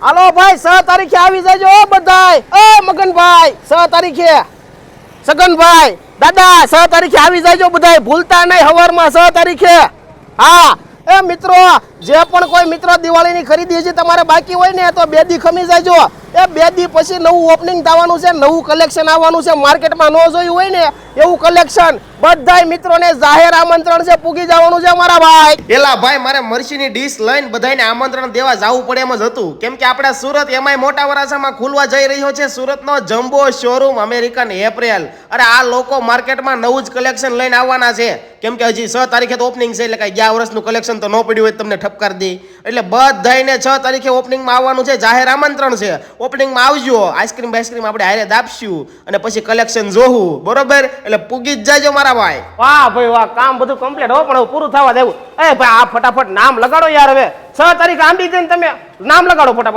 હાલો ભાઈ 6 તારીખે આવી જાજો બધાય. મગનભાઈ 6 તારીખે. સગનભાઈ દાદા 6 તારીખે આવી જાજો બધાય, ભૂલતા નહીં હવારમાં 6 તારીખે. હા એ મિત્રો, જે પણ કોઈ મિત્રો દિવાળીની ખરીદી છે તમારે બાકી હોય ને તો 2 દી ખમી જાજો. એ 2 દી પછી નવું ઓપનિંગ થવાનું છે, નવું કલેક્શન આવવાનું છે, માર્કેટમાં ન જોયું હોય ને એવું કલેક્શન. બધાય મિત્રોને જાહેર આમંત્રણ છે, પૂગી જવાનું છે મારા ભાઈ. એલા ભાઈ, મારે મરચીની ડીશ લઈને બધાને આમંત્રણ દેવા જવું પડે એમ જ હતું, કેમ કે આપણા સુરત એમાંય મોટા વરાછામાં ખુલવા જઈ રહ્યો છે સુરતનો જમ્બો શોરૂમ અમેરિકન એપ્રિલ. અરે આ લોકો માર્કેટમાં નવું જ કલેક્શન લઈને આવવાના છે, કેમ કે હજી 6 તારીખે તો ઓપનિંગ છે, એટલે કાંઈ ગયા વર્ષનું કલેક્શન તો ન પડ્યું હોય તમને ઠપકાર દે. એટલે બધાને 6 તારીખે ઓપનિંગમાં આવવાનું છે, જાહેર આમંત્રણ છે. ઓપનિંગમાં આવજો, આઈસ્ક્રીમ આપણે હારે દાબશું અને પછી કલેક્શન જોવું, બરોબર? એટલે પૂગી જ જાજો મારા ભાઈ. વાહ ભાઈ વાહ, કામ બધું કમ્પ્લીટ હો, પણ હવે પૂરું થવા દેવું. એ ભાઈ આ ફટાફટ નામ લગાડો યાર. હવે 6 તારીખે આંબી જઈને તમે નામ લગાડો ફટાફટ.